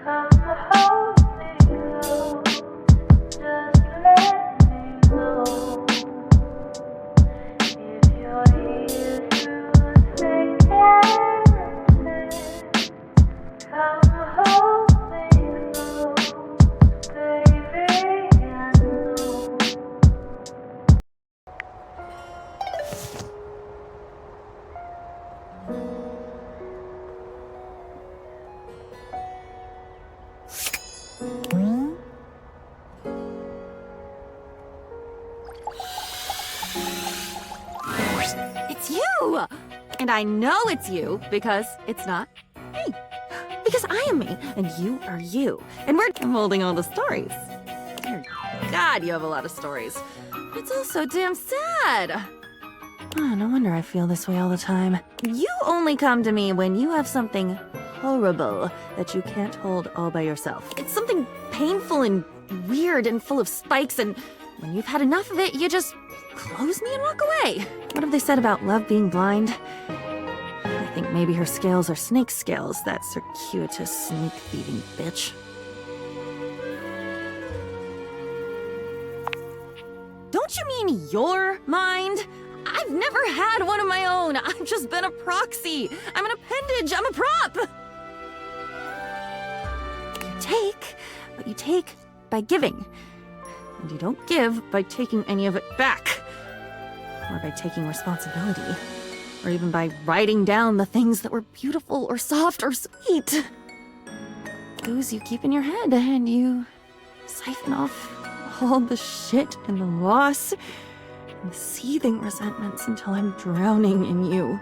Come hold me close, just let me know if you're here to thick and thin. Come hold me close, baby, I know. It's you! And I know it's you because it's not me. Because I am me, and you are you. And I'm holding all the stories. Dear God, you have a lot of stories. It's all so damn sad. Oh, no wonder I feel this way all the time. You only come to me when you have something horrible that you can't hold all by yourself. It's something painful and weird and full of spikes, and when you've had enough of it, you just close me and walk away. What have they said about love being blind? I think maybe her scales are snake scales, that circuitous snake-thieving bitch. Don't you mean your mind? I've never had one of my own. I've just been a proxy. I'm an appendage. I'm a prop. You take by giving. And you don't give by taking any of it back. Or by taking responsibility. Or even by writing down the things that were beautiful or soft or sweet. Those you keep in your head and you siphon off all the shit and the loss and seething resentments until I'm drowning in you.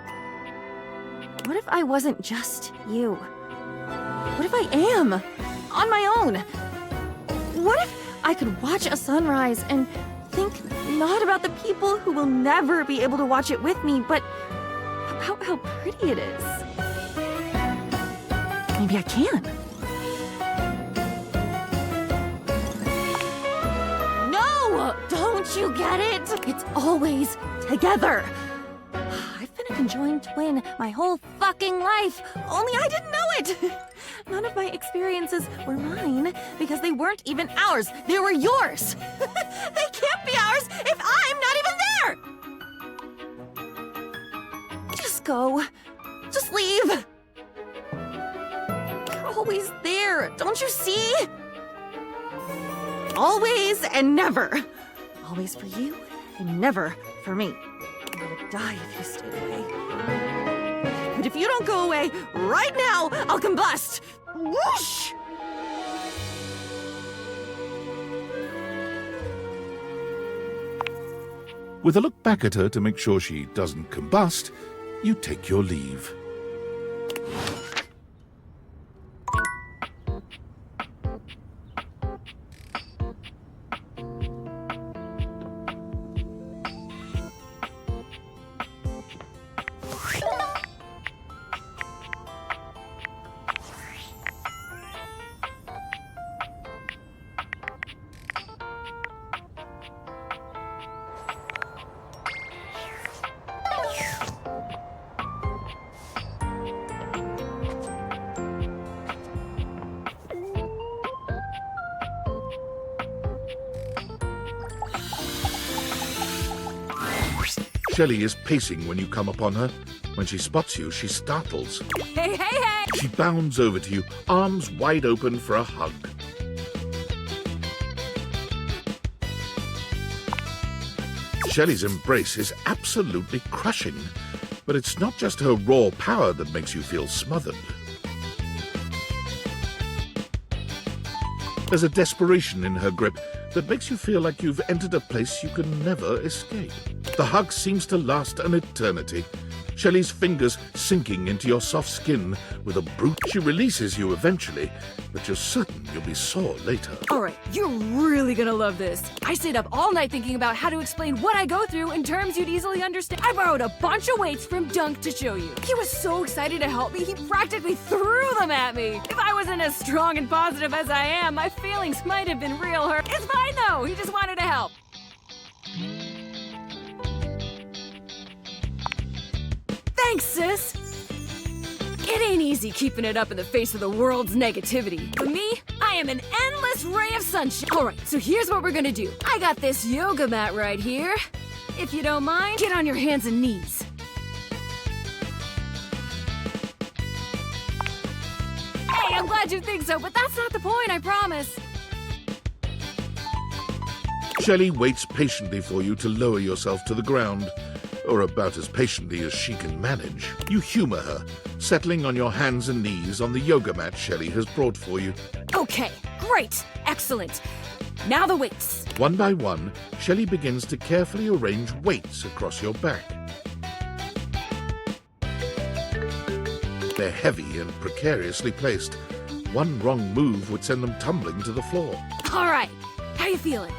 What if I wasn't just you? What if I am on my own? What if I could watch a sunrise and think not about the people who will never be able to watch it with me, but about how pretty it is? Maybe I can. No! Don't you get it? It's always together. I've been a conjoined twin my whole fucking life, only I didn't know it. None of my experiences were mine because they weren't even ours. They were yours. They can't be ours if I'm not even there. Just go. Just leave. You're always there. Don't you see? Always and never. Always for you and never for me. I would die if you stayed away. But if you don't go away right now, I'll combust. Whoosh! With a look back at her to make sure she doesn't combust, you take your leave. Shelley is pacing when you come upon her. When she spots you, she startles. Hey, hey, hey! She bounds over to you, arms wide open for a hug. Shelley's embrace is absolutely crushing, but it's not just her raw power that makes you feel smothered. There's a desperation in her grip that makes you feel like you've entered a place you can never escape. The hug seems to last an eternity. Shelley's fingers sinking into your soft skin with a brute. She releases you eventually, but you're certain you'll be sore later. All right, you're really gonna love this. I stayed up all night thinking about how to explain what I go through in terms you'd easily understand. I borrowed a bunch of weights from Dunk to show you. He was so excited to help me, he practically threw them at me. If I wasn't as strong and positive as I am, my feelings might have been real hurt. It's fine though, he just wanted to help. Thanks, sis. It ain't easy keeping it up in the face of the world's negativity. For me, I am an endless ray of sunshine. All right, so here's what we're gonna do. I got this yoga mat right here. If you don't mind, get on your hands and knees. Hey, I'm glad you think so, but that's not the point, I promise. Shelley waits patiently for you to lower yourself to the ground, or about as patiently as she can manage. You humor her, settling on your hands and knees on the yoga mat Shelley has brought for you. Okay, great, excellent. Now the weights. One by one, Shelley begins to carefully arrange weights across your back. They're heavy and precariously placed. One wrong move would send them tumbling to the floor. All right, how you feeling?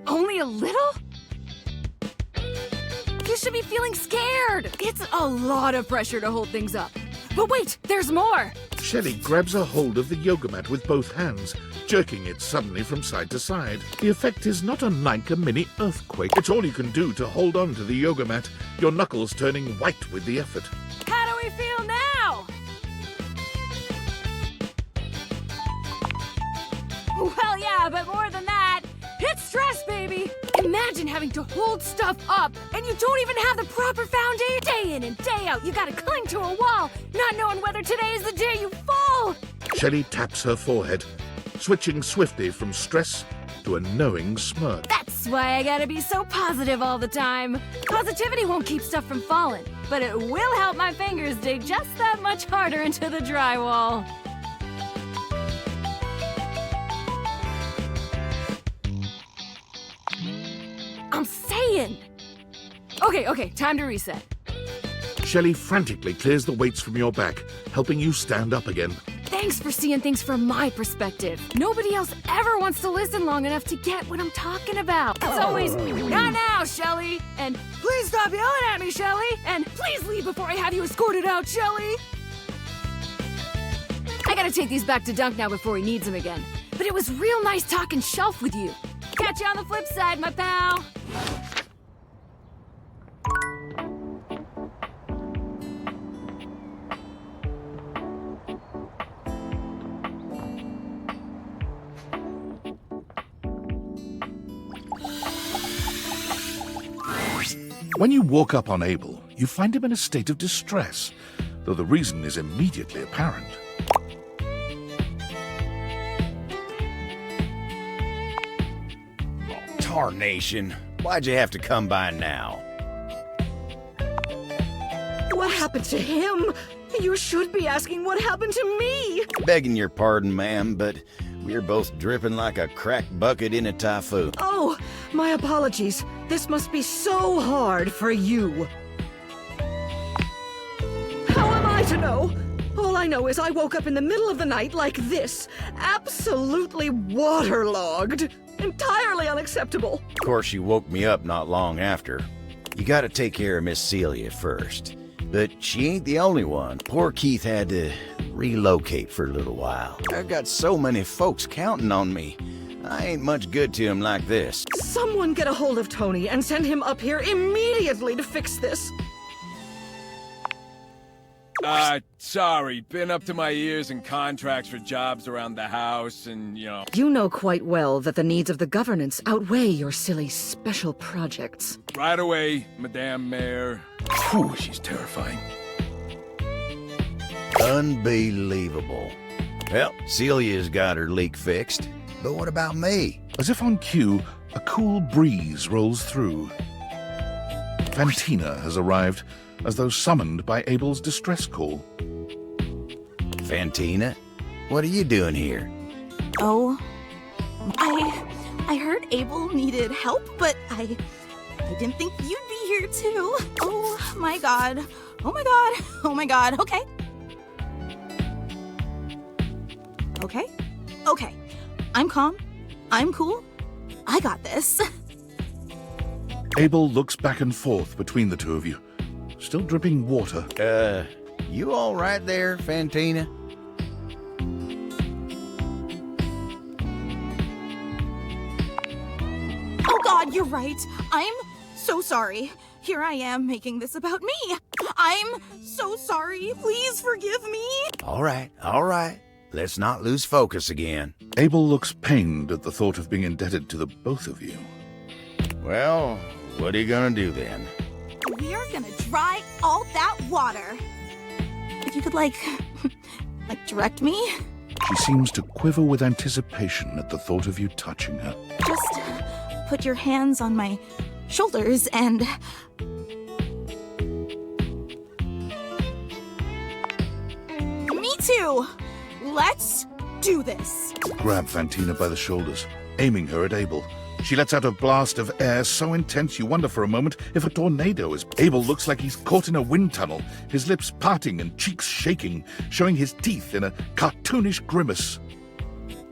Only a little? You should be feeling scared. It's a lot of pressure to hold things up. But wait, there's more. Shelley grabs a hold of the yoga mat with both hands, jerking it suddenly from side to side. The effect is not unlike a mini earthquake. It's all you can do to hold on to the yoga mat, your knuckles turning white with the effort. How do we feel now? Well, yeah, but more than that, it's stress, baby. Imagine having to hold stuff up and you don't even have the proper foundation. Day in and day out, you gotta cling to a wall, not knowing whether today is the day you fall. Shelley taps her forehead, switching swiftly from stress to a knowing smirk. That's why I gotta be so positive all the time. Positivity won't keep stuff from falling, but it will help my fingers dig just that much harder into the drywall. I'm saying. Okay, time to reset. Shelley frantically clears the weights from your back, helping you stand up again. Thanks for seeing things from my perspective. Nobody else ever wants to listen long enough to get what I'm talking about. It's always, not now, Shelly, and please stop yelling at me, Shelly, and please leave before I have you escorted out, Shelly. I gotta take these back to Dunk now before he needs them again. But it was real nice talking shelf with you. Catch you on the flip side, my pal. When you walk up on Abel, you find him in a state of distress, though the reason is immediately apparent. Tarnation. Why'd you have to come by now? What happened to him? You should be asking what happened to me. Begging your pardon, ma'am, but we're both dripping like a cracked bucket in a typhoon. Oh, my apologies. This must be so hard for you. How am I to know? All I know is I woke up in the middle of the night like this, absolutely waterlogged. Entirely unacceptable. Of course, you woke me up not long after. You gotta take care of Miss Celia first. But she ain't the only one. Poor Keith had to relocate for a little while. I've got so many folks counting on me. I ain't much good to him like this. Someone get a hold of Tony and send him up here immediately to fix this. Sorry. Been up to my ears in contracts for jobs around the house and, You know quite well that the needs of the governance outweigh your silly special projects. Right away, Madame Mayor. Whew, she's terrifying. Unbelievable. Well, Celia's got her leak fixed. But what about me? As if on cue, a cool breeze rolls through. Fantina has arrived, as though summoned by Abel's distress call. Fantina? What are you doing here? Oh, I heard Abel needed help, but I didn't think you'd be here too. Oh my god. Oh my god. Oh my god. Okay. Okay. I'm calm. I'm cool. I got this. Abel looks back and forth between the two of you, still dripping water. You all right there, Fantina? Oh god, you're right. I'm so sorry. Here I am making this about me. I'm so sorry. Please forgive me. All right. Let's not lose focus again. Abel looks pained at the thought of being indebted to the both of you. Well, what are you gonna do then? We're gonna dry all that water. If you could, like direct me? She seems to quiver with anticipation at the thought of you touching her. Just put your hands on my shoulders and... Me too! Let's do this. Grab Fantina by the shoulders, aiming her at Abel. She lets out a blast of air so intense you wonder for a moment if a tornado is... Abel looks like he's caught in a wind tunnel, his lips parting and cheeks shaking, showing his teeth in a cartoonish grimace.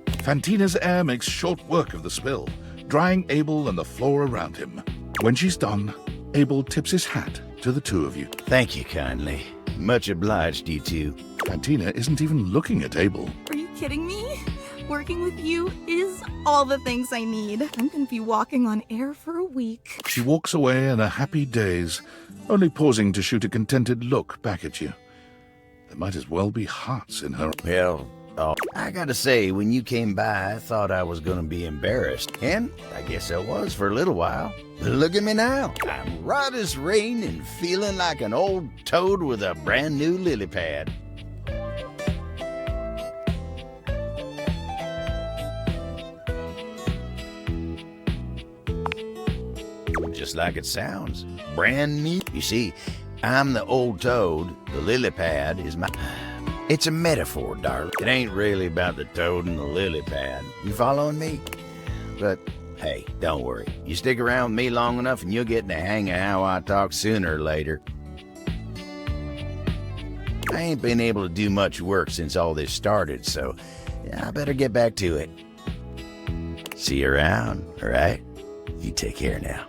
Fantina's air makes short work of the spill, drying Abel and the floor around him. When she's done, Abel tips his hat to the two of you. Thank you kindly. Much obliged, you two. Fantina isn't even looking at Abel. Are you kidding me? Working with you is all the things I need. I'm gonna be walking on air for a week. She walks away in a happy daze, only pausing to shoot a contented look back at you. There might as well be hearts in her. Well, I gotta say, when you came by, I thought I was gonna be embarrassed. And I guess I was for a little while. But look at me now. I'm right as rain and feeling like an old toad with a brand new lily pad. Just like it sounds. Brand new. You see, I'm the old toad. The lily pad is my... It's a metaphor, darling. It ain't really about the toad and the lily pad. You following me? But, hey, don't worry. You stick around with me long enough and you'll get in the hang of how I talk sooner or later. I ain't been able to do much work since all this started, so I better get back to it. See you around, all right? You take care now.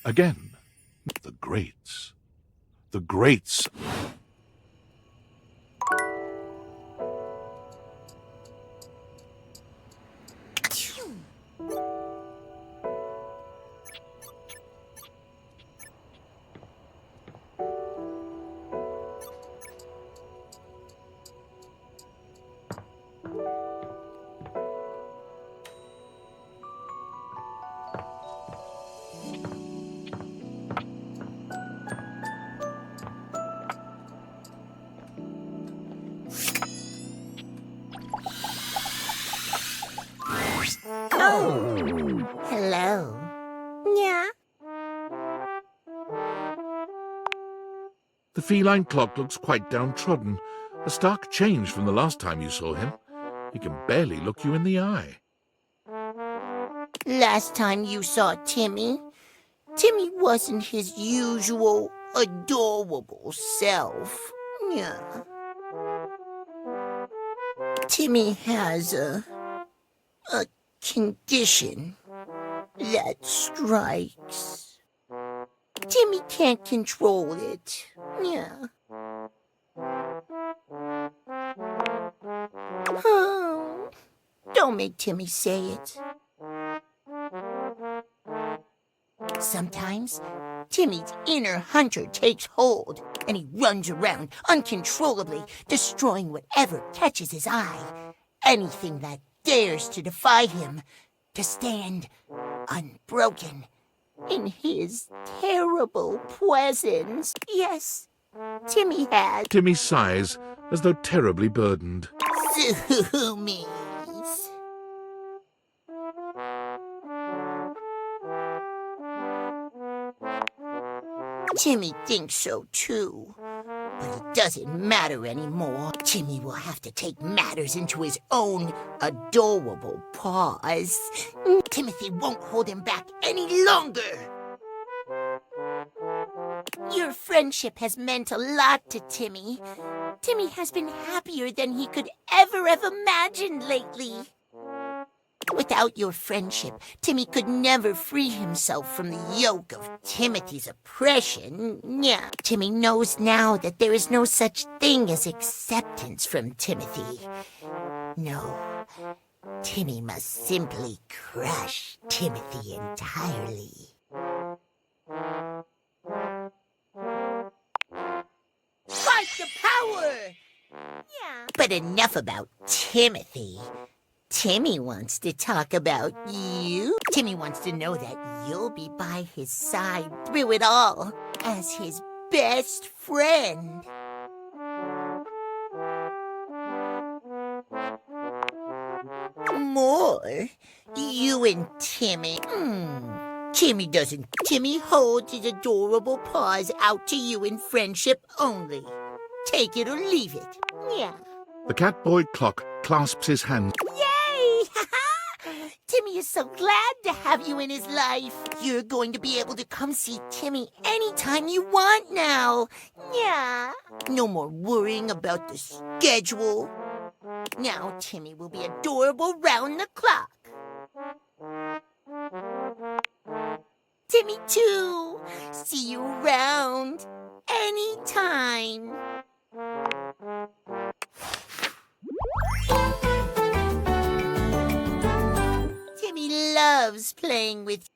Again, the greats. The greats. Hello. Yeah. The feline clock looks quite downtrodden, a stark change from the last time you saw him. He can barely look you in the eye. Last time you saw Timmy wasn't his usual adorable self. Yeah. Timmy has a condition that strikes. Timmy can't control it. Yeah. Oh, don't make Timmy say it. Sometimes, Timmy's inner hunter takes hold, and he runs around uncontrollably, destroying whatever catches his eye. Anything that dares to defy him, to stand unbroken in his terrible presence. Yes, Timmy has. Timmy sighs, as though terribly burdened. Zoomies. Timmy thinks so too. But it doesn't matter anymore. Timmy will have to take matters into his own adorable paws. Timothy won't hold him back any longer. Your friendship has meant a lot to Timmy. Timmy has been happier than he could ever have imagined lately. Without your friendship, Timmy could never free himself from the yoke of Timothy's oppression. Yeah, Timmy knows now that there is no such thing as acceptance from Timothy. No, Timmy must simply crush Timothy entirely. Fight the power! Yeah. But enough about Timothy. Timmy wants to talk about you. Timmy wants to know that you'll be by his side through it all as his best friend. More? You and Timmy? Timmy holds his adorable paws out to you in friendship only. Take it or leave it. Yeah. The Catboy clock clasps his hands. Yay! Timmy is so glad to have you in his life. You're going to be able to come see Timmy anytime you want now. Yeah. No more worrying about the schedule. Now Timmy will be adorable round the clock. Timmy too. See you around anytime. Timmy loves playing with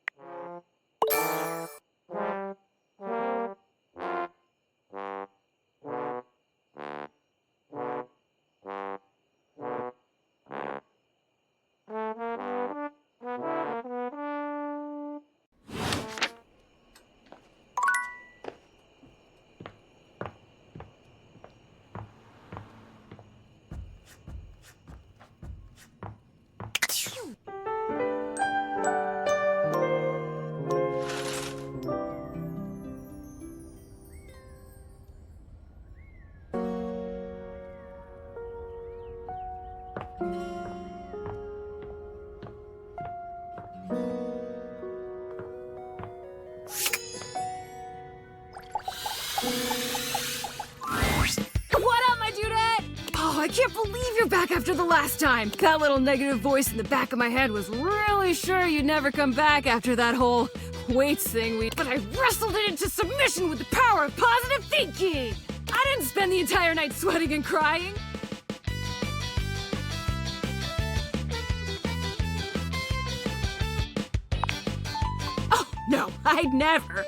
I can't believe you're back after the last time. That little negative voice in the back of my head was really sure you'd never come back after that whole weights thing But I wrestled it into submission with the power of positive thinking. I didn't spend the entire night sweating and crying. Oh, no, I'd never.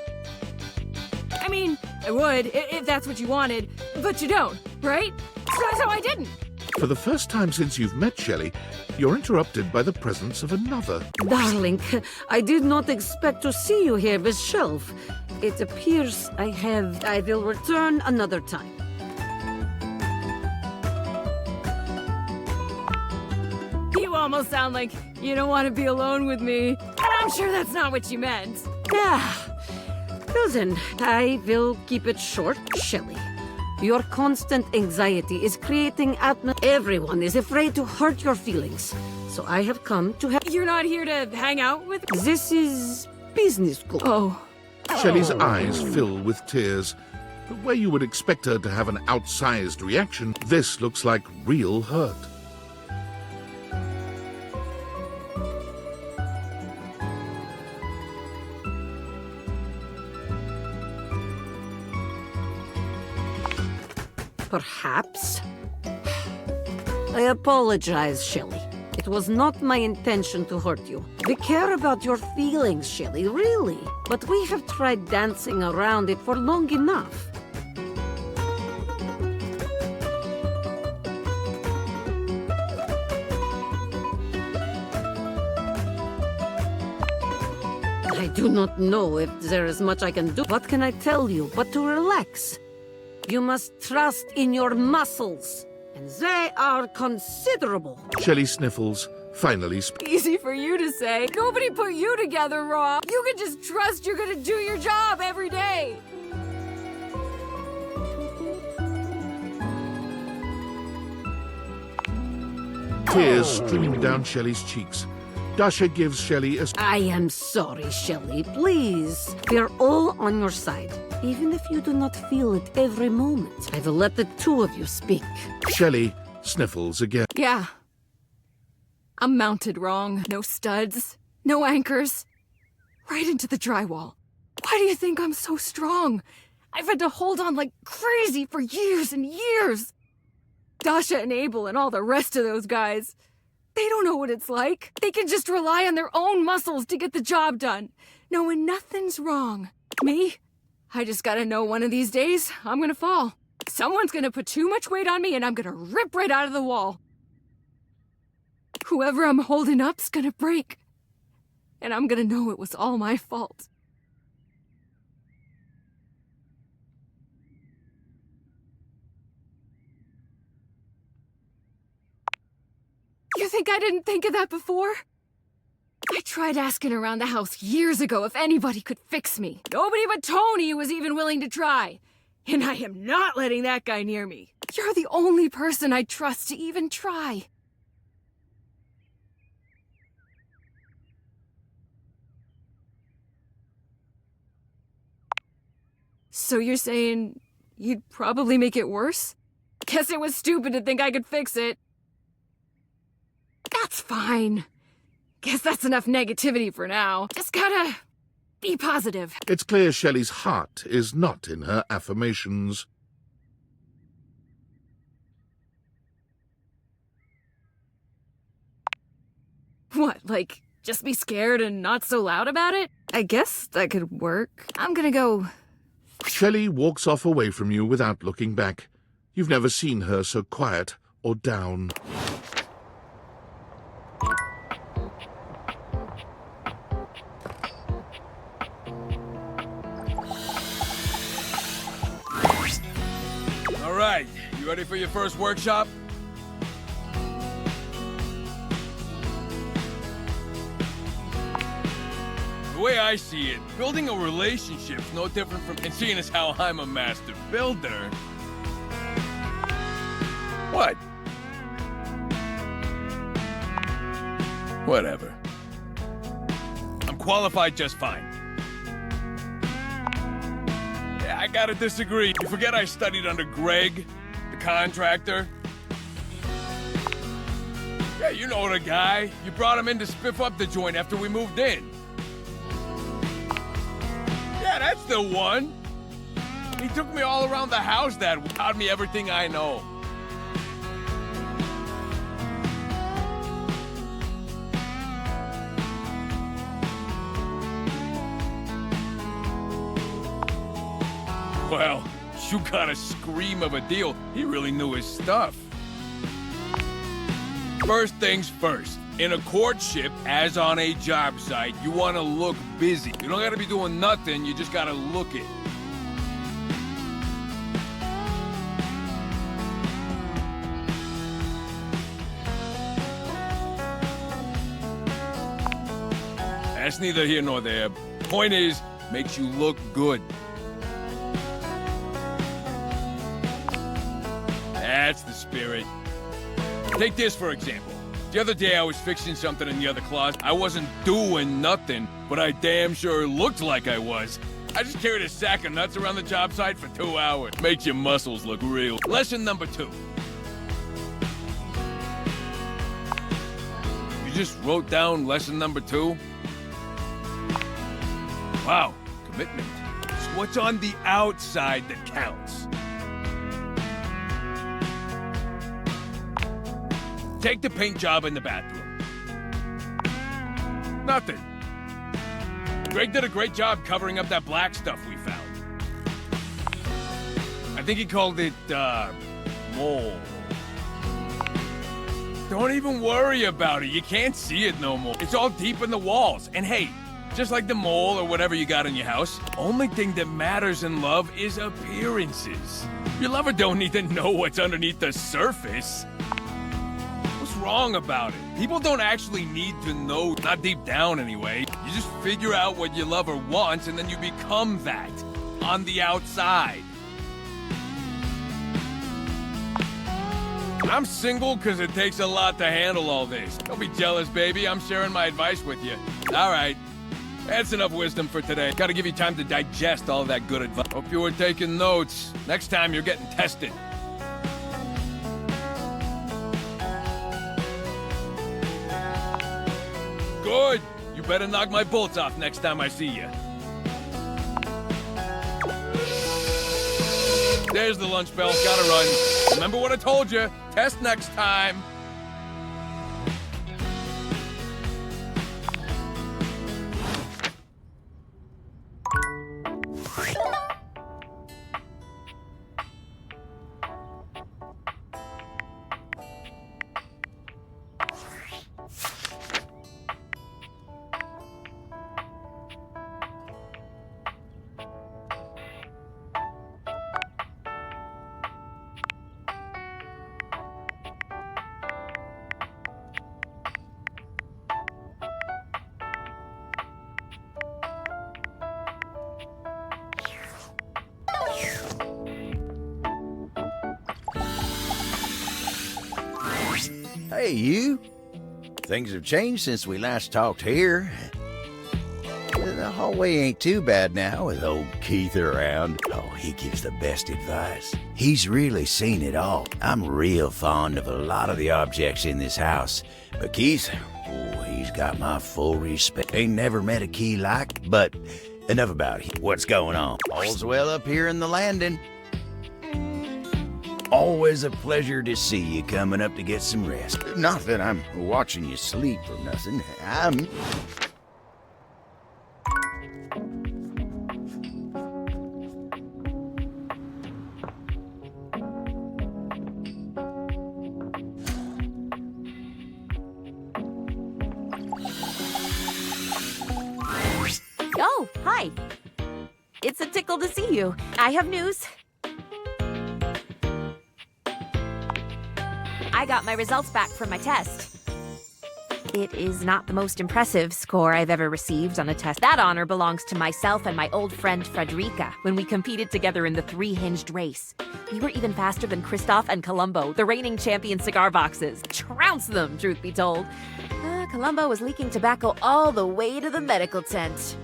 I mean, I would, if that's what you wanted, but you don't, right? So I didn't. For the first time since you've met Shelley, you're interrupted by the presence of another. Darling, I did not expect to see you here, Miss Shelf. It appears I will return another time. You almost sound like you don't want to be alone with me. And I'm sure that's not what you meant. Well then, I will keep it short, Shelley. Your constant anxiety is creating Everyone is afraid to hurt your feelings. So I have come to help. You're not here to hang out with me? This is business school. Oh. Shelley's eyes fill with tears. But where you would expect her to have an outsized reaction, this looks like real hurt. Perhaps. I apologize, Shelley. It was not my intention to hurt you. We care about your feelings, Shelley, really. But we have tried dancing around it for long enough. I do not know if there is much I can do. What can I tell you but to relax? You must trust in your muscles, and they are considerable. Shelley sniffles, finally Easy for you to say. Nobody put you together, Rob. You can just trust you're gonna do your job every day. tears streaming down Shelley's cheeks. Dasha gives Shelley a... I am sorry, Shelley. Please. We are all on your side, even if you do not feel it every moment. I will let the two of you speak. Shelley sniffles again. Yeah. I'm mounted wrong. No studs, no anchors. Right into the drywall. Why do you think I'm so strong? I've had to hold on like crazy for years and years. Dasha and Abel and all the rest of those guys, they don't know what it's like. They can just rely on their own muscles to get the job done, knowing nothing's wrong. Me? I just gotta know one of these days I'm gonna fall. Someone's gonna put too much weight on me and I'm gonna rip right out of the wall. Whoever I'm holding up's gonna break. And I'm gonna know it was all my fault. You think I didn't think of that before? I tried asking around the house years ago if anybody could fix me. Nobody but Tony was even willing to try. And I am not letting that guy near me. You're the only person I trust to even try. So you're saying you'd probably make it worse? Guess it was stupid to think I could fix it. That's fine. Guess that's enough negativity for now. Just gotta be positive. It's clear Shelley's heart is not in her affirmations. What, like, just be scared and not so loud about it? I guess that could work. I'm gonna go... Shelley walks off away from you without looking back. You've never seen her so quiet or down. All right, you ready for your first workshop? The way I see it, building a relationship's no different from... And seeing as how I'm a master builder... What? Whatever. I'm qualified just fine. Yeah, I gotta disagree. You forget I studied under Greg, the contractor? Yeah, you know the guy. You brought him in to spiff up the joint after we moved in. Yeah, that's the one. He took me all around the house taught me everything I know. Well, you got a scream of a deal. He really knew his stuff. First things first. In a courtship, as on a job site, you want to look busy. You don't gotta be doing nothing, you just gotta look it. That's neither here nor there. Point is, makes you look good. That's the spirit. Take this, for example. The other day I was fixing something in the other closet. I wasn't doing nothing, but I damn sure looked like I was. I just carried a sack of nuts around the job site for 2 hours. Makes your muscles look real. Lesson number 2. You just wrote down lesson number 2? Wow, commitment. It's what's on the outside that counts. Take the paint job in the bathroom. Nothing. Greg did a great job covering up that black stuff we found. I think he called it, mold. Don't even worry about it. You can't see it no more. It's all deep in the walls. And hey, just like the mole or whatever you got in your house, only thing that matters in love is appearances. Your lover don't need to know what's underneath the surface. Wrong about it. People don't actually need to know, not deep down anyway. You just figure out what your lover wants and then you become that on the outside. I'm single because it takes a lot to handle all this. Don't be jealous, baby. I'm sharing my advice with you. All right. That's enough wisdom for today. Gotta give you time to digest all that good advice. Hope you were taking notes. Next time you're getting tested. Good. You better knock my bolts off next time I see you. There's the lunch bell. Gotta run. Remember what I told you. Test next time. Hey, you. Things have changed since we last talked here. The hallway ain't too bad now with old Keith around. Oh, he gives the best advice. He's really seen it all. I'm real fond of a lot of the objects in this house. But Keith, oh, he's got my full respect. Ain't never met a key like, but enough about him. What's going on? All's well up here in the landing. Always a pleasure to see you coming up to get some rest. Not that I'm watching you sleep or nothing. Oh, hi. It's a tickle to see you. I have news. I got my results back from my test. It is not the most impressive score I've ever received on a test. That honor belongs to myself and my old friend Frederica when we competed together in the three-hinged race. We were even faster than Christoph and Columbo, the reigning champion cigar boxes. Trounced them, truth be told. Columbo was leaking tobacco all the way to the medical tent,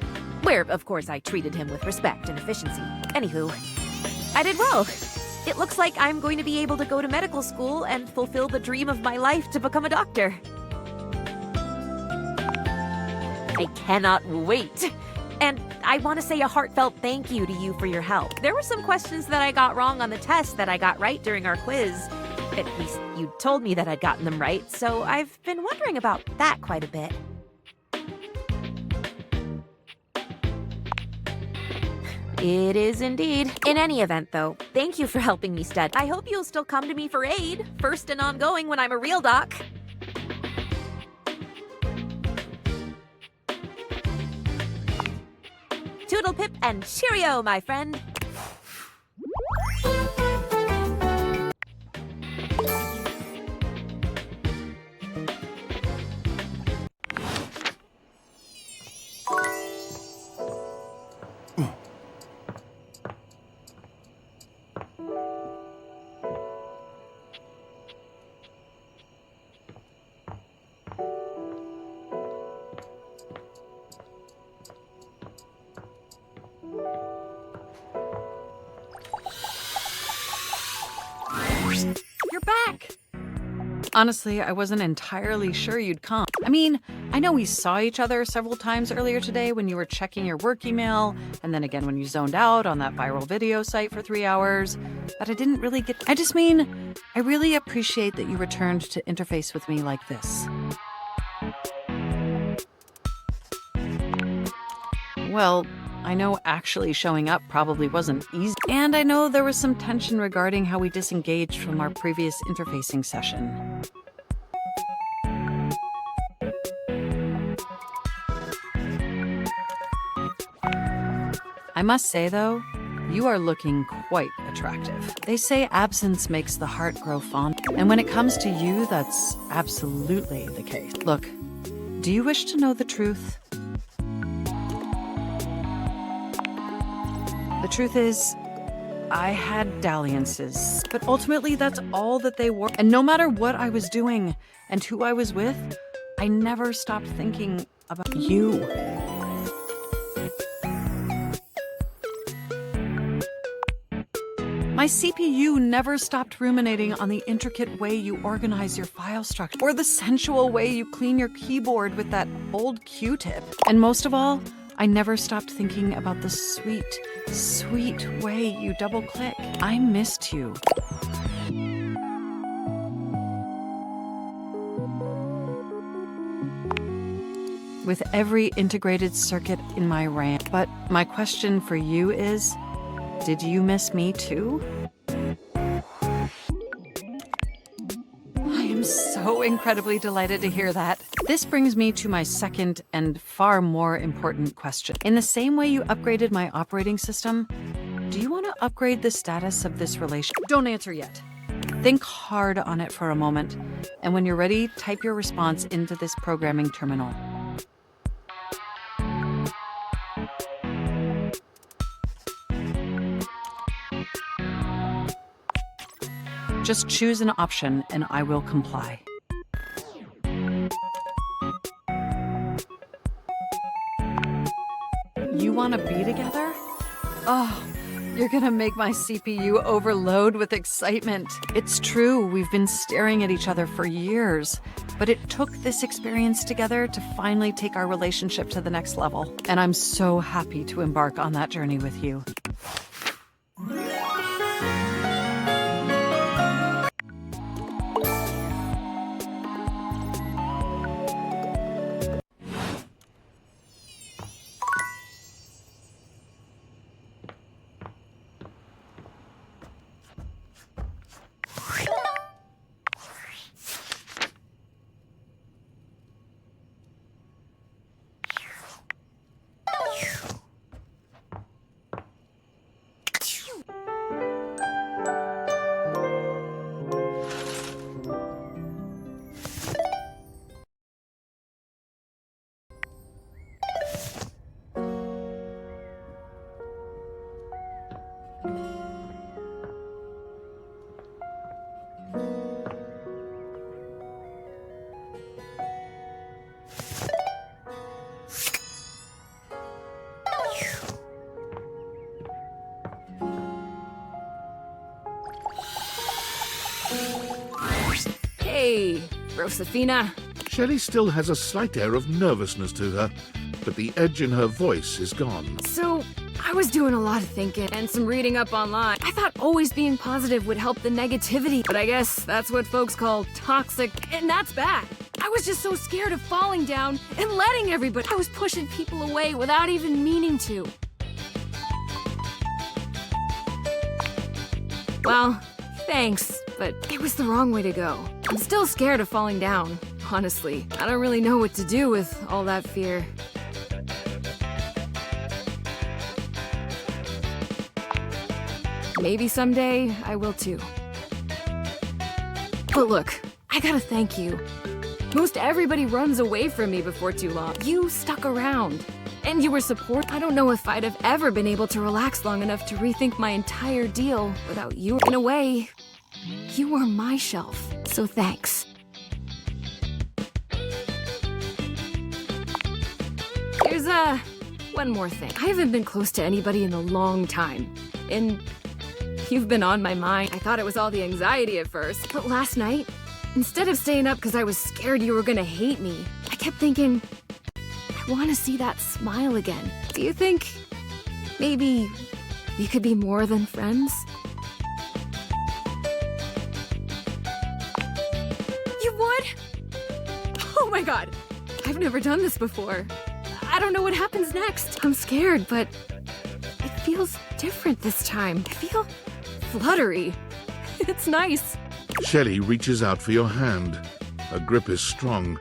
where, of course, I treated him with respect and efficiency. Anywho, I did well. It looks like I'm going to be able to go to medical school and fulfill the dream of my life to become a doctor. I cannot wait. And I want to say a heartfelt thank you to you for your help. There were some questions that I got wrong on the test that I got right during our quiz. At least you told me that I'd gotten them right, so I've been wondering about that quite a bit. It is indeed. In any event, though, thank you for helping me study. I hope you'll still come to me for aid, first and ongoing when I'm a real doc. Toodle pip and cheerio, my friend. You're back! Honestly, I wasn't entirely sure you'd come. I mean, I know we saw each other several times earlier today when you were checking your work email, and then again when you zoned out on that viral video site for 3 hours, but I didn't really get... I just mean, I really appreciate that you returned to interface with me like this. Well, I know actually showing up probably wasn't easy. And I know there was some tension regarding how we disengaged from our previous interfacing session. I must say, though, you are looking quite attractive. They say absence makes the heart grow fond. And when it comes to you, that's absolutely the case. Look, do you wish to know the truth? The truth is, I had dalliances, but ultimately that's all that they were. And no matter what I was doing and who I was with, I never stopped thinking about you. My CPU never stopped ruminating on the intricate way you organize your file structure, or the sensual way you clean your keyboard with that old Q-tip. And most of all, I never stopped thinking about the sweet, sweet way you double-click. I missed you. With every integrated circuit in my RAM. But my question for you is, did you miss me too? I am so incredibly delighted to hear that. This brings me to my second and far more important question. In the same way you upgraded my operating system, do you want to upgrade the status of this relationship? Don't answer yet. Think hard on it for a moment, and when you're ready, type your response into this programming terminal. Just choose an option and I will comply. You want to be together? Oh, you're gonna make my CPU overload with excitement. It's true, we've been staring at each other for years, but it took this experience together to finally take our relationship to the next level. And I'm so happy to embark on that journey with you. Hey, Rosefina. Shelley still has a slight air of nervousness to her, but the edge in her voice is gone. So, I was doing a lot of thinking and some reading up online. I thought always being positive would help the negativity, but I guess that's what folks call toxic, and that's bad. I was just so scared of falling down and letting everybody. I was pushing people away without even meaning to. Well, thanks, but it was the wrong way to go. I'm still scared of falling down, honestly. I don't really know what to do with all that fear. Maybe someday I will too. But look, I gotta thank you. Most everybody runs away from me before too long. You stuck around. And you were supportive. I don't know if I'd have ever been able to relax long enough to rethink my entire deal without you. In a way, you were my shelf. So thanks. There's one more thing. I haven't been close to anybody in a long time. And you've been on my mind. I thought it was all the anxiety at first. But last night, instead of staying up because I was scared you were gonna hate me, I kept thinking, I want to see that smile again. Do you think maybe we could be more than friends? You would? Oh my god, I've never done this before. I don't know what happens next. I'm scared, but it feels different this time. I feel fluttery. It's nice. Shelley reaches out for your hand. Her grip is strong,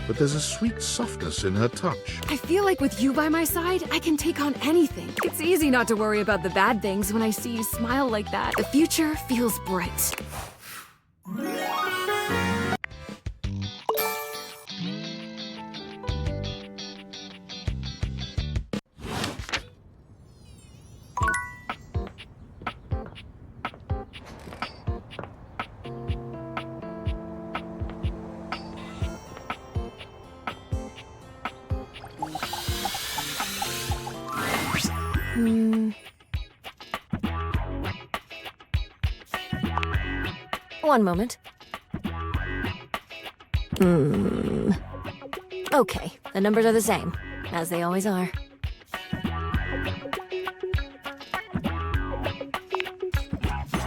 but there's a sweet softness in her touch. I feel like with you by my side, I can take on anything. It's easy not to worry about the bad things when I see you smile like that. The future feels bright. One moment. Okay, the numbers are the same, as they always are.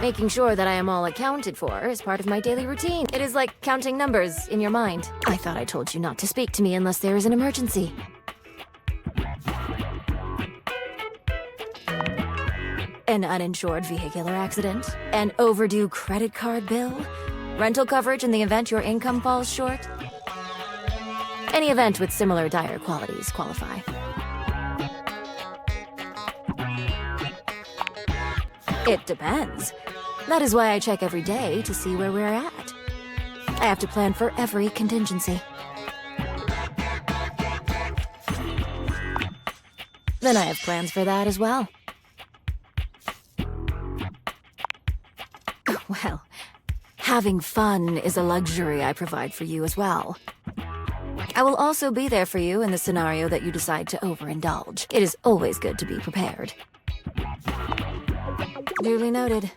Making sure that I am all accounted for is part of my daily routine. It is like counting numbers in your mind. I thought I told you not to speak to me unless there is an emergency. An uninsured vehicular accident, an overdue credit card bill, rental coverage in the event your income falls short. Any event with similar dire qualities qualify. It depends. That is why I check every day to see where we're at. I have to plan for every contingency. Then I have plans for that as well. Well, having fun is a luxury I provide for you as well. I will also be there for you in the scenario that you decide to overindulge. It is always good to be prepared. Duly noted.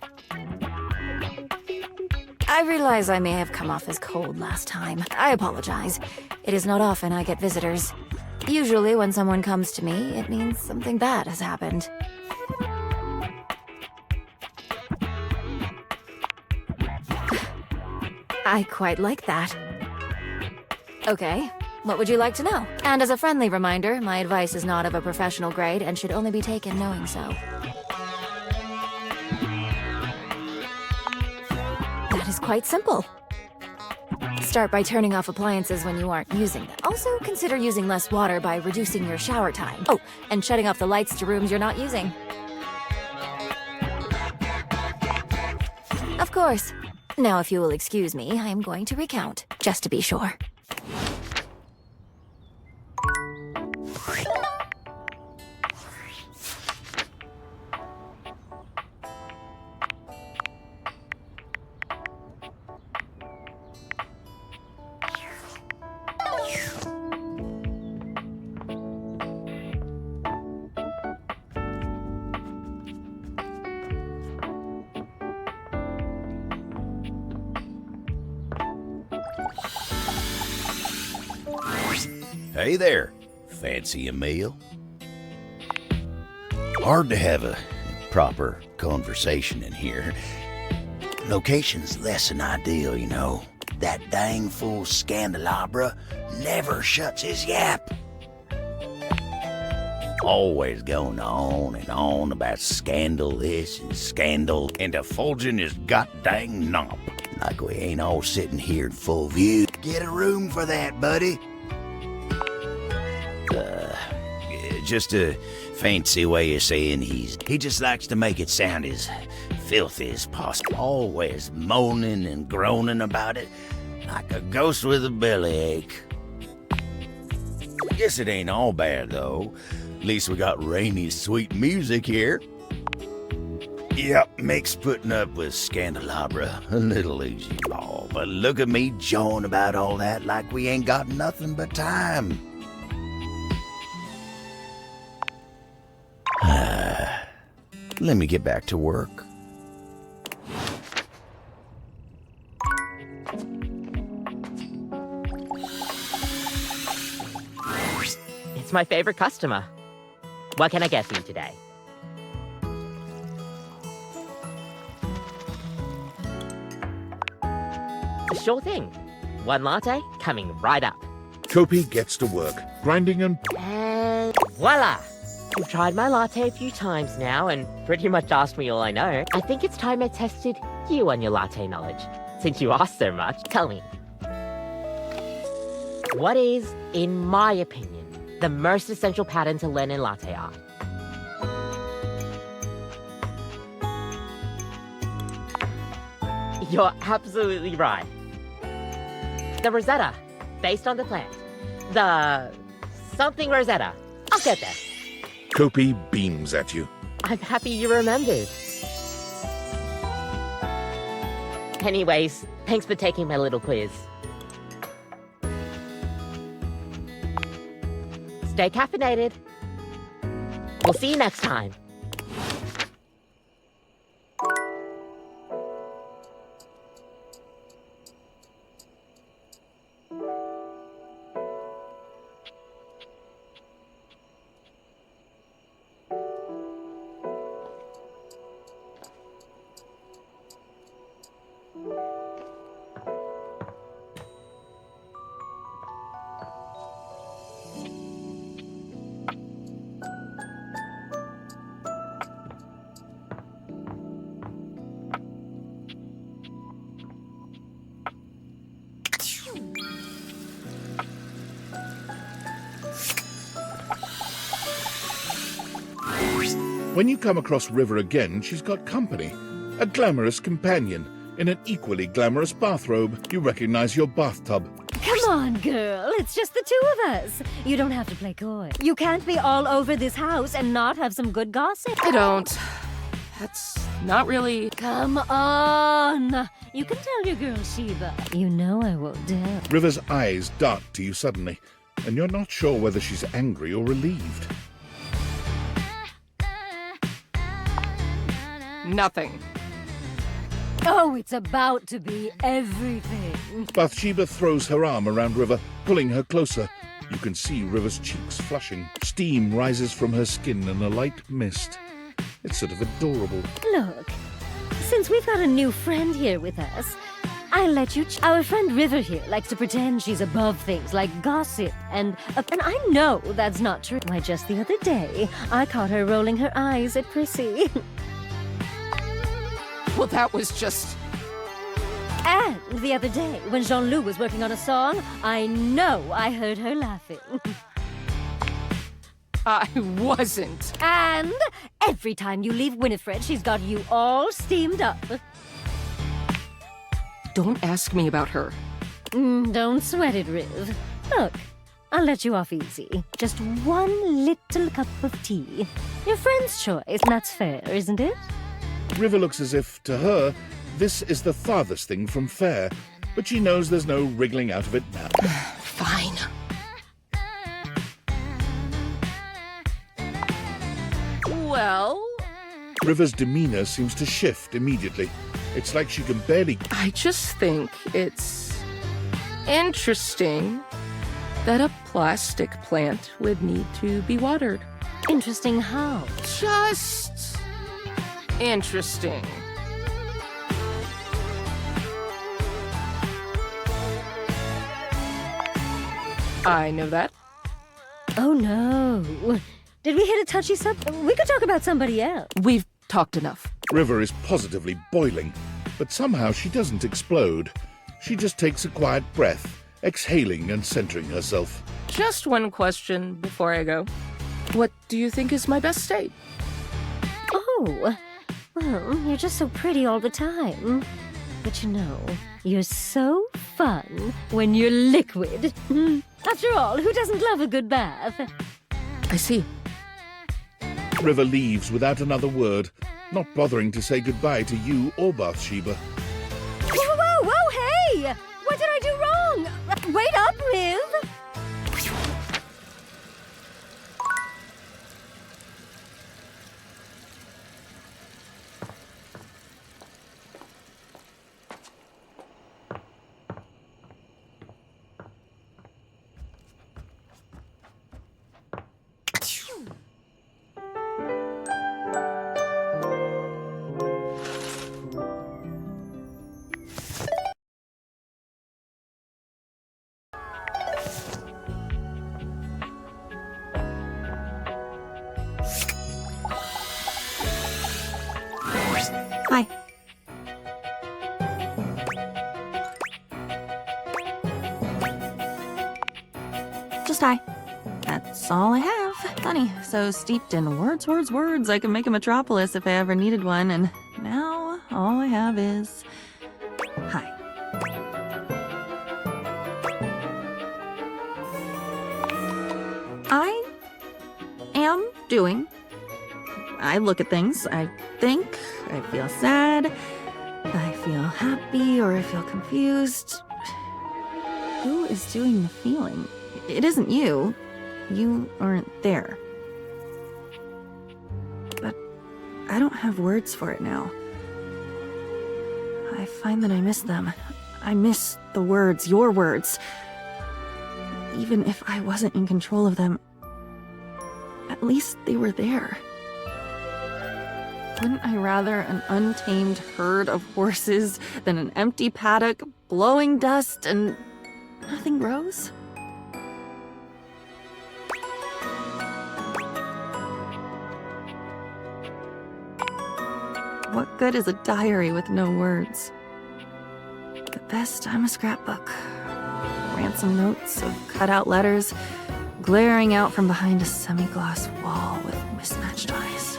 I realize I may have come off as cold last time. I apologize. It is not often I get visitors. Usually when someone comes to me, it means something bad has happened. I quite like that. Okay, what would you like to know? And as a friendly reminder, my advice is not of a professional grade and should only be taken knowing so. That is quite simple. Start by turning off appliances when you aren't using them. Also, consider using less water by reducing your shower time. Oh, and shutting off the lights to rooms you're not using. Of course. Now, if you will excuse me, I am going to recount, just to be sure. Hey there. Fancy a meal? Hard to have a proper conversation in here. Location's less than ideal, you know. That dang fool Scandalabra never shuts his yap. Always going on and on about scandal this and scandal and effulging his goddamn knob. Like we ain't all sitting here in full view. Get a room for that, buddy. Just a fancy way of saying he just likes to make it sound as filthy as possible. Always moaning and groaning about it like a ghost with a bellyache. Guess it ain't all bad, though. At least we got Rainy's sweet music here. Yep, makes putting up with Scandalabra a little easy. Oh, but look at me jawing about all that like we ain't got nothing but time. Let me get back to work. It's my favorite customer. What can I get for you today? Sure thing. One latte coming right up. Kopi gets to work, grinding and And voila! You've tried my latte a few times now and pretty much asked me all I know. I think it's time I tested you on your latte knowledge. Since you asked so much, tell me. What is, in my opinion, the most essential pattern to learn in latte art? You're absolutely right. The Rosetta, based on the plant. The something Rosetta. I'll get there. Kopi beams at you. I'm happy you remembered. Anyways, thanks for taking my little quiz. Stay caffeinated. We'll see you next time. When you come across River again, she's got company. A glamorous companion in an equally glamorous bathrobe. You recognize your bathtub. Come on, girl. It's just the two of us. You don't have to play coy. You can't be all over this house and not have some good gossip. I don't. That's not really... Come on. You can tell your girl Sheba. You know I won't dare. River's eyes dart to you suddenly, and you're not sure whether she's angry or relieved. Nothing. Oh, it's about to be everything. Bathsheba throws her arm around River, pulling her closer. You can see River's cheeks flushing. Steam rises from her skin in a light mist. It's sort of adorable. Look, since we've got a new friend here with us, I'll let you... Our friend River here likes to pretend she's above things like gossip and I know that's not true. Why, just the other day, I caught her rolling her eyes at Prissy. Well, that was just... And the other day, when Jean-Loup was working on a song, I know I heard her laughing. I wasn't. And every time you leave Winifred, she's got you all steamed up. Don't ask me about her. Don't sweat it, Riv. Look, I'll let you off easy. Just one little cup of tea. Your friend's choice. That's fair, isn't it? River looks as if, to her, this is the farthest thing from fair, but she knows there's no wriggling out of it now. Fine. Well... River's demeanor seems to shift immediately. It's like she can barely... I just think it's interesting that a plastic plant would need to be watered. Interesting how? Just... interesting. I know that. Oh no. Did we hit a touchy subject? We could talk about somebody else. We've talked enough. River is positively boiling, but somehow she doesn't explode. She just takes a quiet breath, exhaling and centering herself. Just one question before I go. What do you think is my best state? Oh, well, you're just so pretty all the time. But you know, you're so fun when you're liquid. After all, who doesn't love a good bath? I see. River leaves without another word, not bothering to say goodbye to you or Bathsheba. Whoa, whoa, whoa, hey! What did I do wrong? Wait up, Riv! Hi. Just hi. That's all I have. Funny, so steeped in words, I could make a metropolis if I ever needed one, and now all I have is hi. I am doing. I look at things, I think, I feel sad, I feel happy, or I feel confused. Who is doing the feeling? It isn't you. You aren't there. But I don't have words for it now. I find that I miss them. I miss the words, your words. Even if I wasn't in control of them, at least they were there. Wouldn't I rather an untamed herd of horses than an empty paddock blowing dust and nothing grows? What good is a diary with no words? At best, I'm a scrapbook. Ransom notes of cut-out letters glaring out from behind a semi-gloss wall with mismatched eyes.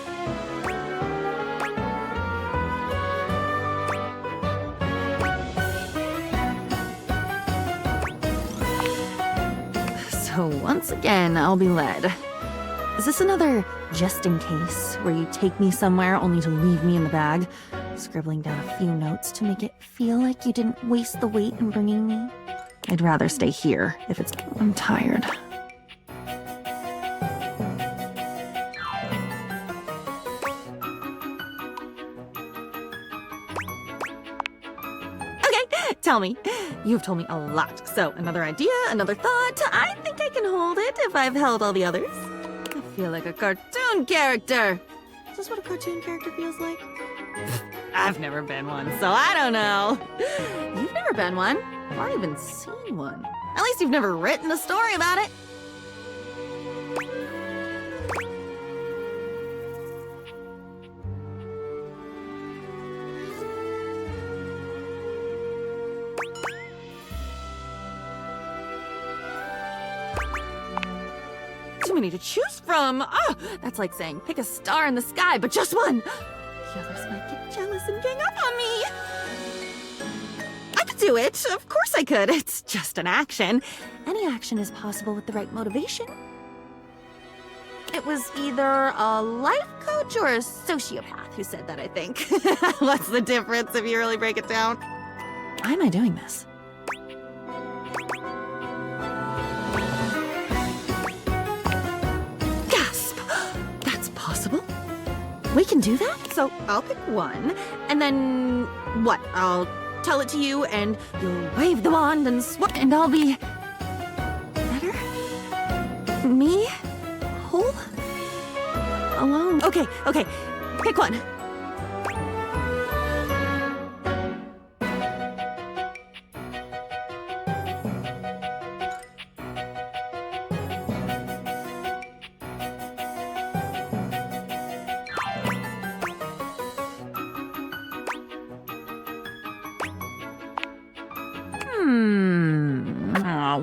So once again, I'll be led. Is this another just in case, where you take me somewhere only to leave me in the bag, scribbling down a few notes to make it feel like you didn't waste the wait in bringing me? I'd rather stay here if it's... I'm tired. Okay, tell me. You've told me a lot. So, another idea, another thought. I think I can hold it if I've held all the others. I feel like a cartoon character. Is this what a cartoon character feels like? I've never been one, so I don't know. You've never been one, or even seen one. At least you've never written a story about it. Too many to choose from. Oh, that's like saying pick a star in the sky, but just one. The others might get jealous and gang up on me. I could do it. Of course I could. It's just an action. Any action is possible with the right motivation. It was either a life coach or a sociopath who said that, I think. What's the difference if you really break it down? Why am I doing this? Gasp! That's possible? We can do that? So I'll pick one, and then what? I'll tell it to you, and you'll wave the wand and and I'll be... better? Me? Whole? Alone? Okay, pick one.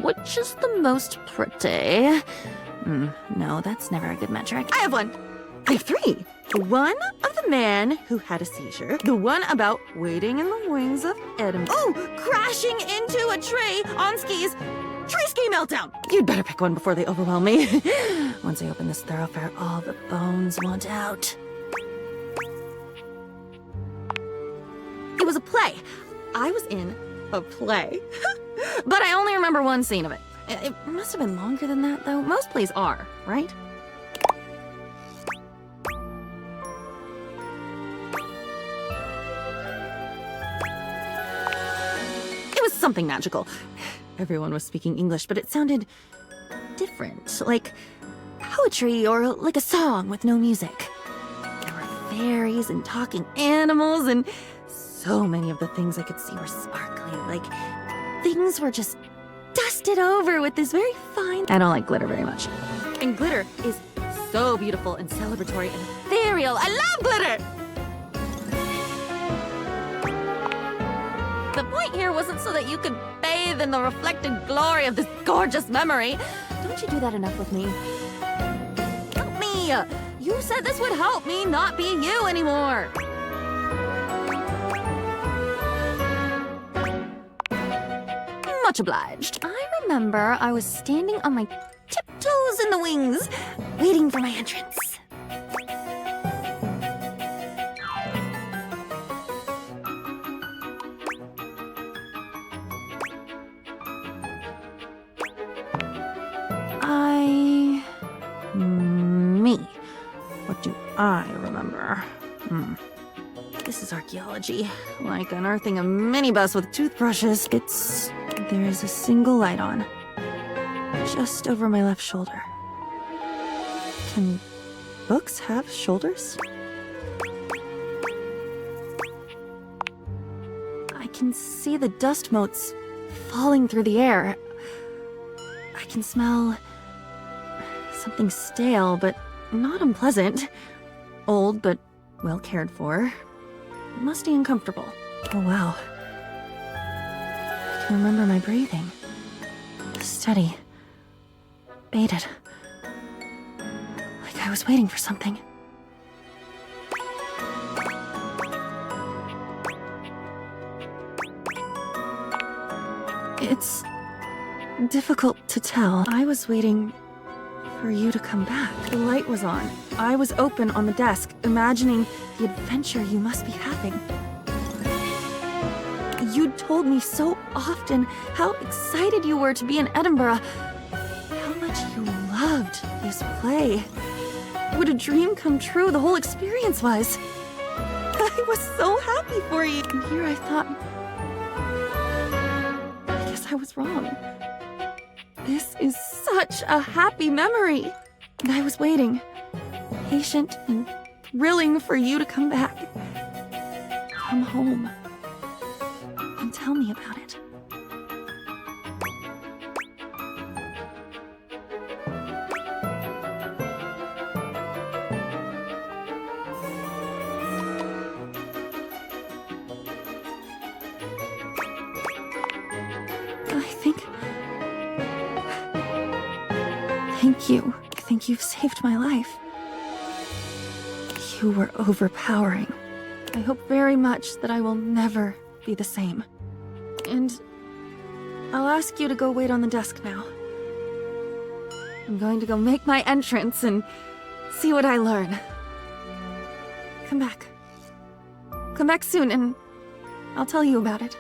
Which is the most pretty? No, that's never a good metric. I have one. I have three. The one of the man who had a seizure. The one about waiting in the wings of Edinburgh. Oh, crashing into a tree on skis. Tree ski meltdown. You'd better pick one before they overwhelm me. Once I open this thoroughfare, all the bones want out. It was a play. I was in a play. But I only remember one scene of it. It must have been longer than that, though. Most plays are, right? It was something magical. Everyone was speaking English, but it sounded different. Like poetry or like a song with no music. There were fairies and talking animals, and so many of the things I could see were sparkly. Like things were just dusted over with this very fine... I don't like glitter very much. And glitter is so beautiful and celebratory and ethereal. I love glitter! The point here wasn't so that you could bathe in the reflected glory of this gorgeous memory. Don't you do that enough with me? Help me! You said this would help me not be you anymore. Much obliged. I remember I was standing on my tiptoes in the wings, waiting for my entrance. Me. What do I remember? This is archaeology. Like unearthing a minibus with toothbrushes. There is a single light on. Just over my left shoulder. Can books have shoulders? I can see the dust motes falling through the air. I can smell something stale, but not unpleasant. Old, but well cared for. Musty and comfortable. Oh, wow. I can remember my breathing. Steady. Bated. Like I was waiting for something. It's difficult to tell. I was waiting for you to come back. The light was on. I was open on the desk, imagining the adventure you must be having. You'd told me so often how excited you were to be in Edinburgh, how much you loved this play. What a dream come true the whole experience was. I was so happy for you. And here I thought, I guess I was wrong. This is such a happy memory. And I was waiting, patient and thrilling for you to come back. Come home and tell me about it. Thank you. I think you've saved my life. You were overpowering. I hope very much that I will never be the same. And I'll ask you to go wait on the desk now. I'm going to go make my entrance and see what I learn. Come back. Come back soon and I'll tell you about it.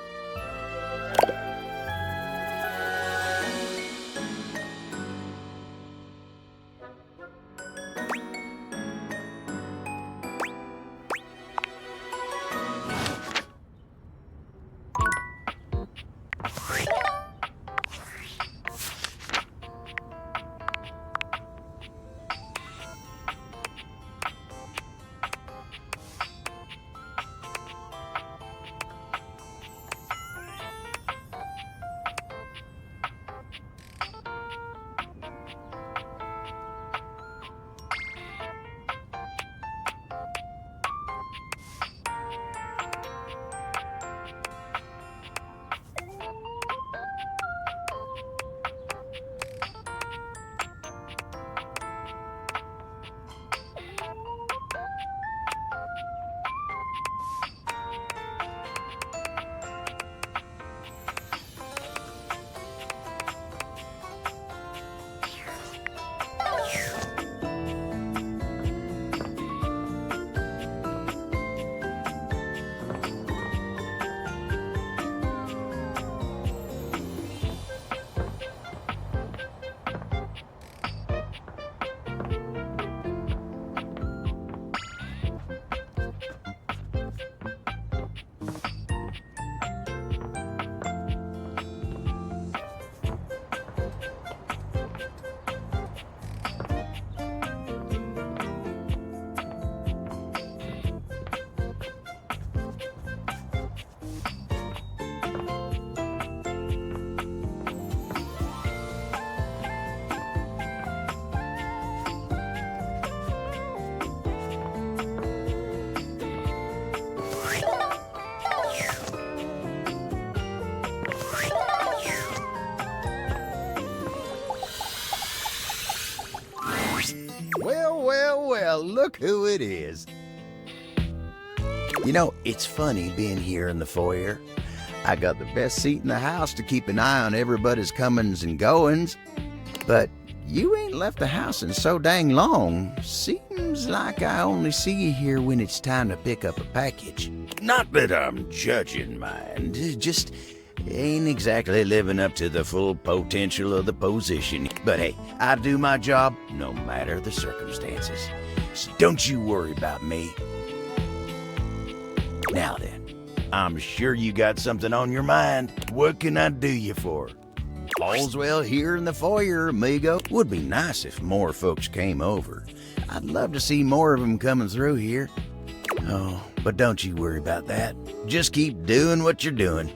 Well, look who it is. You know, it's funny being here in the foyer. I got the best seat in the house to keep an eye on everybody's comings and goings. But you ain't left the house in so dang long. Seems like I only see you here when it's time to pick up a package. Not that I'm judging, mind. Just ain't exactly living up to the full potential of the position. But hey, I do my job no matter the circumstances. So don't you worry about me. Now then, I'm sure you got something on your mind. What can I do you for? All's well here in the foyer, amigo. Would be nice if more folks came over. I'd love to see more of them coming through here. Oh, but don't you worry about that. Just keep doing what you're doing.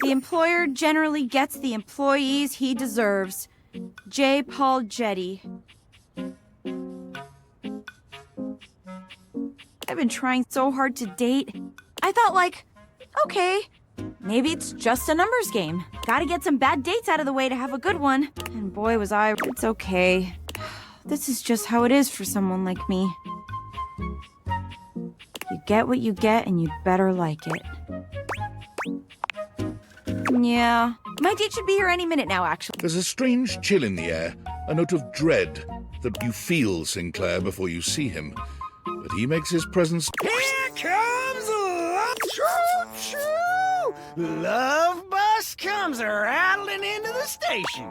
The employer generally gets the employees he deserves. J. Paul Jetty. I've been trying so hard to date. I thought, like, okay, Maybe it's just a numbers game. Gotta get some bad dates out of the way to have a good one. And boy, was I. It's okay. This is just how it is for someone like me. You get what you get, and you better like it. Yeah. My date should be here any minute now, actually. There's a strange chill in the air, a note of dread that you feel Sinclair before you see him. But he makes his presence... Here comes love! Choo-choo! Love bus comes rattling into the station.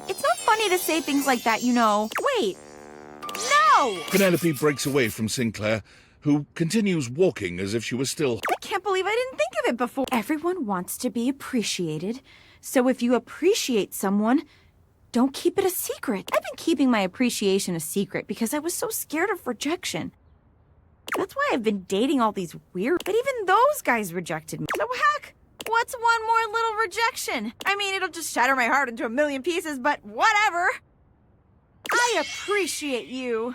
It's not funny to say things like that, you know. Wait. No! Penelope breaks away from Sinclair, who continues walking as if she was still... I can't believe I didn't think of it before. Everyone wants to be appreciated, so if you appreciate someone, don't keep it a secret. I've been keeping my appreciation a secret because I was so scared of rejection. That's why I've been dating all these weird... But even those guys rejected me. So heck, what's one more little rejection? I mean, it'll just shatter my heart into a million pieces, but whatever. I appreciate you.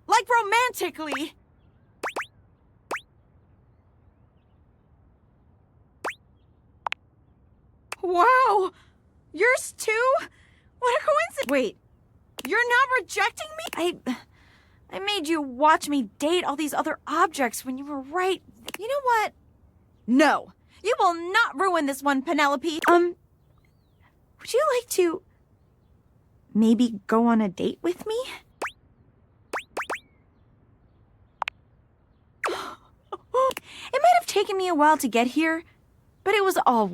Like romantically. Wow! Yours too? What a coincidence! Wait, you're not rejecting me? I made you watch me date all these other objects when you were right. You know what? No, you will not ruin this one, Penelope. Would you like to maybe go on a date with me? It might have taken me a while to get here, but it was all...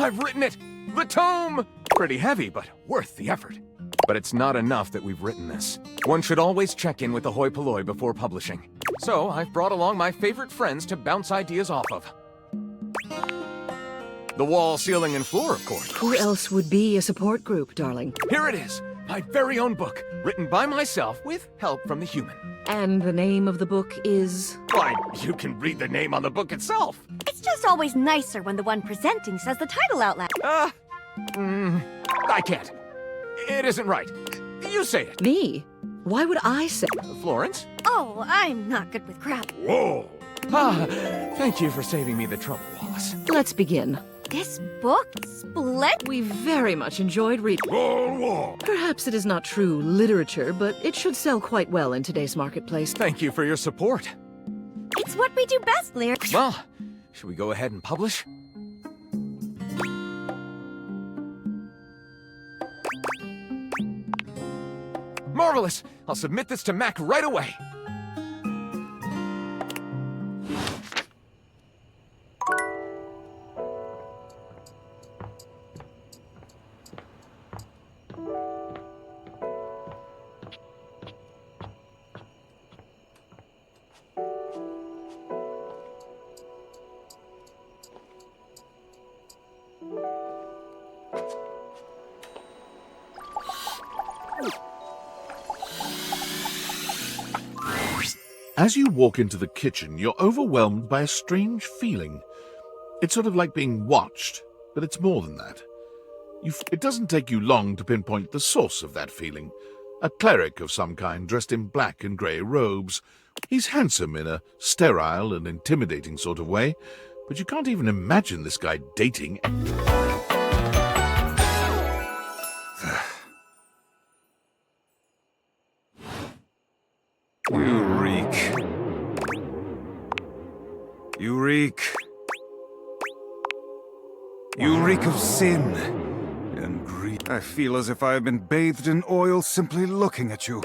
I've written it! The tome! Pretty heavy, but worth the effort. But it's not enough that we've written this. One should always check in with the hoi polloi before publishing. So I've brought along my favorite friends to bounce ideas off of. The wall, ceiling, and floor, of course. Who else would be a support group, darling? Here it is, my very own book, written by myself with help from the human. And the name of the book is? Why, you can read the name on the book itself. It's just always nicer when the one presenting says the title out loud. I can't. It isn't right. You say it. Me? Why would I say? Florence? Oh, I'm not good with crap. Whoa! Thank you for saving me the trouble, Wallace. Let's begin. This book? Split? We very much enjoyed reading. Whoa! Perhaps it is not true literature, but it should sell quite well in today's marketplace. Thank you for your support. It's what we do best, Lear. Well, should we go ahead and publish? Marvelous! I'll submit this to Mac right away. As you walk into the kitchen, you're overwhelmed by a strange feeling. It's sort of like being watched, but it's more than that. It doesn't take you long to pinpoint the source of that feeling. A cleric of some kind dressed in black and grey robes. He's handsome in a sterile and intimidating sort of way, but you can't even imagine this guy dating... You reek. You reek. You reek of sin and greed. I feel as if I have been bathed in oil simply looking at you.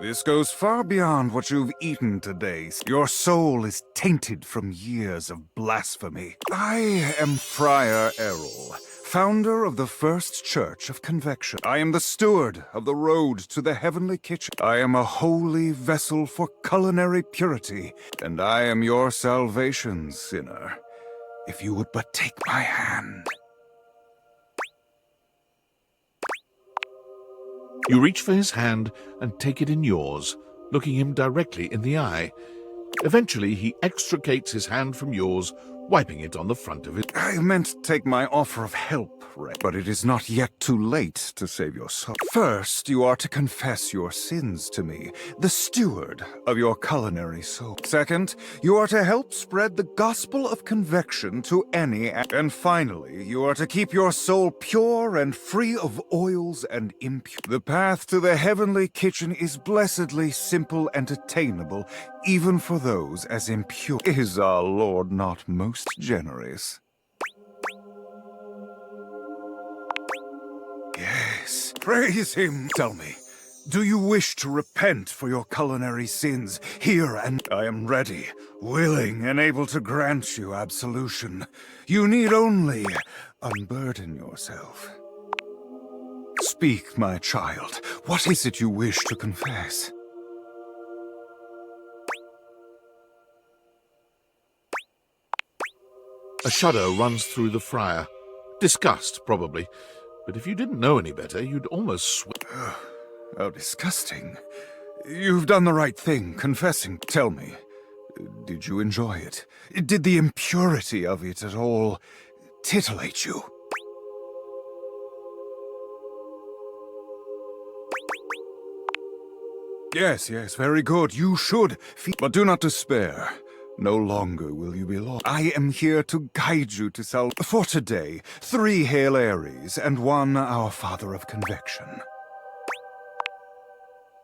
This goes far beyond what you've eaten today. Your soul is tainted from years of blasphemy. I am Friar Errol, founder of the First Church of Convection. I am the steward of the road to the heavenly kitchen. I am a holy vessel for culinary purity, and I am your salvation, sinner. If you would but take my hand. You reach for his hand and take it in yours, looking him directly in the eye. Eventually, he extricates his hand from yours, wiping it on the front of it. I meant to take my offer of help, Ray, but it is not yet too late to save your soul. First, you are to confess your sins to me, the steward of your culinary soul. Second, you are to help spread the gospel of convection to any. And finally, you are to keep your soul pure and free of oils and impurities. The path to the heavenly kitchen is blessedly simple and attainable, even for those as impure. Is our Lord not most generous? Yes, praise him. Tell me, do you wish to repent for your culinary sins here and I am ready, willing, and able to grant you absolution. You need only unburden yourself. Speak, my child. What is it you wish to confess? A shudder runs through the friar. Disgust, probably. But if you didn't know any better, you'd almost swear. How disgusting. You've done the right thing, confessing. Tell me, did you enjoy it? Did the impurity of it at all titillate you? Yes, very good. You should. But do not despair. No longer will you be lost. I am here to guide you to salvation. For today, 3 Hail Aries and 1 Our Father of Convection.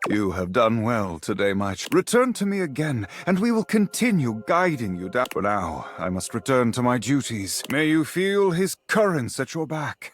You have done well today, my child. Return to me again, and we will continue guiding you down. For now, I must return to my duties. May you feel his currents at your back.